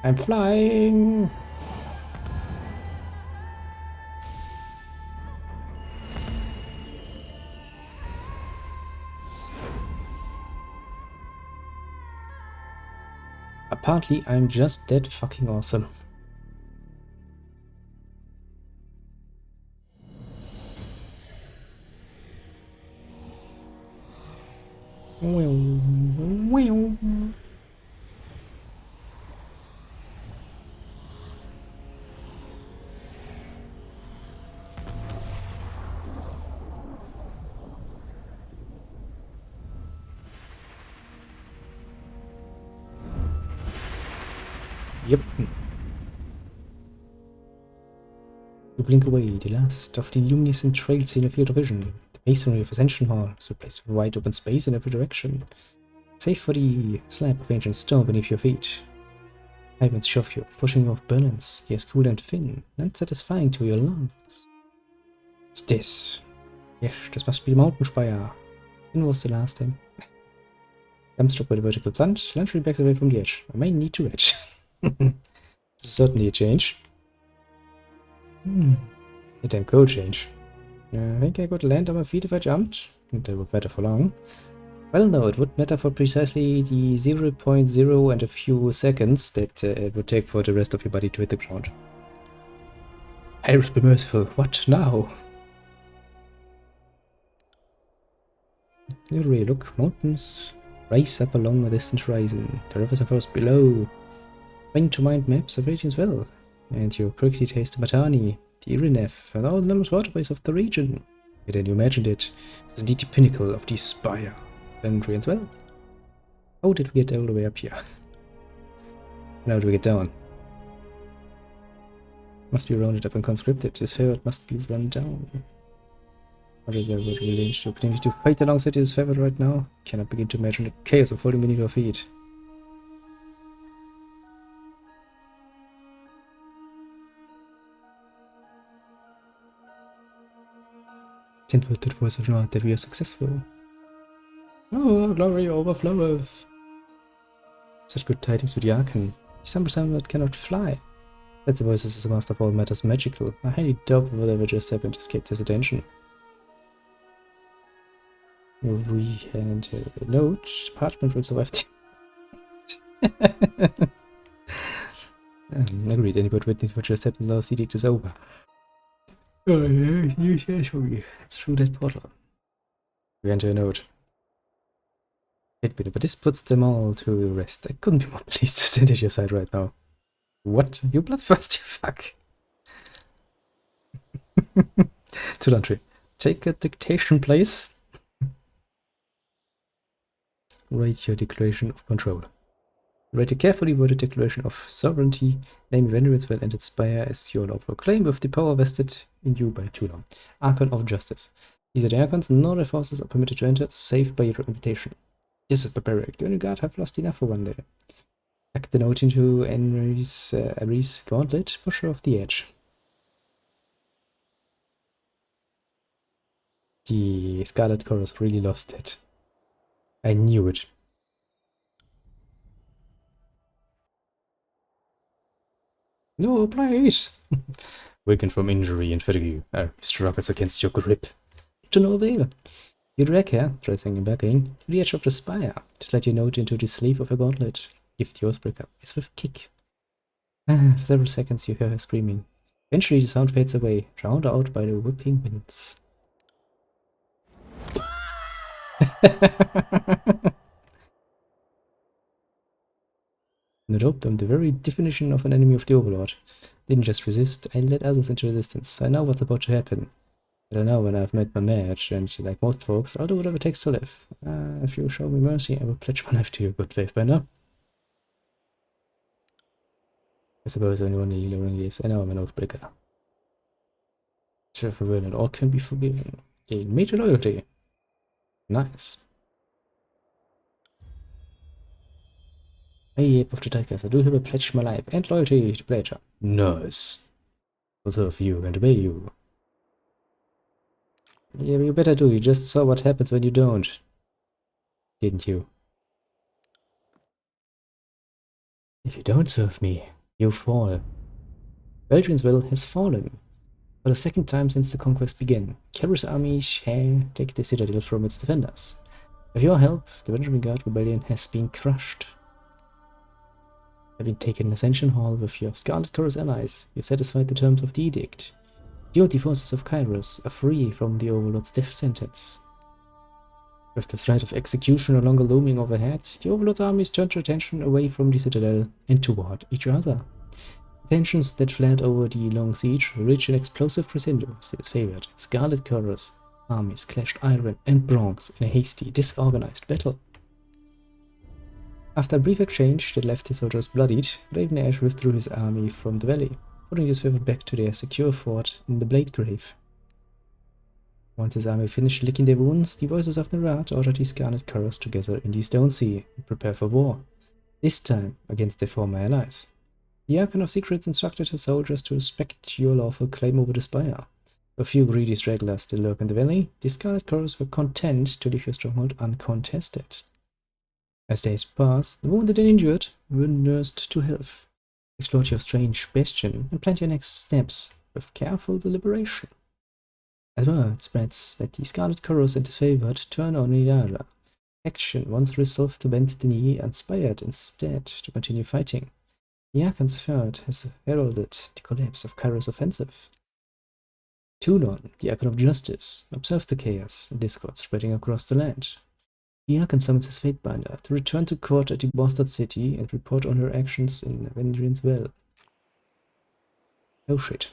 I'm flying! Apparently, I'm just that fucking awesome. Yep. You blink away, the last of the luminescent trails in your field of vision. The masonry of Ascension Hall is replaced with wide open space in every direction, save for the slab of ancient stone beneath your feet. Heavens shove you, pushing you off balance, yes, cool and thin, and satisfying to your lungs. What's this? Yes, this must be the mountain spire. When was the last time? I'm struck by the vertical plunge, launching back away from the edge. I may need to edge. Certainly a change. A damn cool change. I think I could land on my feet if I jumped. That would matter for long. Well, no, it would matter for precisely the 0.0 and a few seconds that it would take for the rest of your body to hit the ground. Iris, be merciful. What now? Really, look, mountains rise up along a distant horizon. The rivers are first below. Bring to mind maps of regions well, and your quickly taste the Matani, the Irinef, and all the numerous waterways of the region. And then you imagined it as indeed the pinnacle of the spire. And well, how did we get all the way up here? How do we get down? Must be rounded up and conscripted. This favorite must be run down. What is that word related to? Planning to fight alongside his favorite right now? Cannot begin to imagine the chaos unfolding beneath your feet. Sinful to the voice of God that we are successful. Oh, glory overfloweth. Such good tidings to the Archon. Some that cannot fly. That's the voice as the master of all matters magical. I highly doubt whatever just happened escaped his attention. We had a note. Parchment will survive the... Agreed, anybody witness what just happened now, the edict is over. Oh yeah, it's through that portal. We enter a note. But this puts them all to rest. I couldn't be more pleased to stand at your side right now. What? You bloodthirsty fuck. To laundry. Take a dictation, please. Write your declaration of control. Write a carefully worded declaration of sovereignty, name Venerance and inspire as your lawful claim with the power vested in you by Tulon, Archon of Justice. These are the Archons, no other forces are permitted to enter, save by your invitation. This is barbaric. The only guard have lost enough for one day. Pack the note into Ares gauntlet, push her off the edge. The Scarlet Chorus really loves that. I knew it. No, please! Wakened from injury and fatigue, struggles against your grip. To no avail. You drag her, pressing and backing, to the edge of the spire. Slide your note into the sleeve of her gauntlet. Give the Oathbreaker a swift kick. For several seconds you hear her screaming. Eventually the sound fades away, drowned out by the whipping winds. Nope, I'm the very definition of an enemy of the Overlord. Didn't just resist, I led others into resistance. I know what's about to happen. But I know when I've met my match, and like most folks, I'll do whatever it takes to live. If you show me mercy, I will pledge my life to your good faith by now. I suppose anyone lowering this, I know I'm an Oathbreaker. Sure, for will and all can be forgiven. Gain major loyalty. Nice. Hey, Ape of the Tigers, I do hereby pledge my life and loyalty to Pledger. Nice. I'll serve you and obey you. Yeah, but you better do. You just saw what happens when you don't. Didn't you? If you don't serve me, You fall. Belgiansville has fallen. For the second time since the conquest began, Kyrus' army shall take the citadel from its defenders. With your help, the Benjamin Guard rebellion has been crushed. Having taken Ascension Hall with your Scarlet Chorus allies, you satisfied the terms of the edict. You and the forces of Kyrus are free from the Overlord's death sentence. With the threat of execution no longer looming overhead, the Overlord's armies turned their attention away from the citadel and toward each other. Tensions that flared over the long siege reached an explosive crescendo as its favored Scarlet Chorus armies clashed iron and bronze in a hasty, disorganized battle. After a brief exchange that left his soldiers bloodied, Raven Ash withdrew his army from the valley, putting his favor back to their secure fort in the Blade Grave. Once his army finished licking their wounds, the voices of Nerat ordered the Scarlet Chorus to gather in the Stone Sea and prepare for war, this time against their former allies. The Archon of Secrets instructed his soldiers to respect your lawful claim over the spire. A few greedy stragglers still lurk in the valley, the Scarlet Chorus were content to leave your stronghold uncontested. As days passed, the wounded and injured were nursed to health. Explore your strange bastion and plan your next steps with careful deliberation. As word spreads that the Scarlet Chorus and his favored turn on Inara, action once resolved to bend the knee inspired instead to continue fighting. The Archon's third has heralded the collapse of Kyrus' offensive. Tulon, the Archon of Justice, observes the chaos and discord spreading across the land. The Archon summons his Fatebinder to return to court at the Bastard City and report on her actions in Vendrian's Well. Oh shit.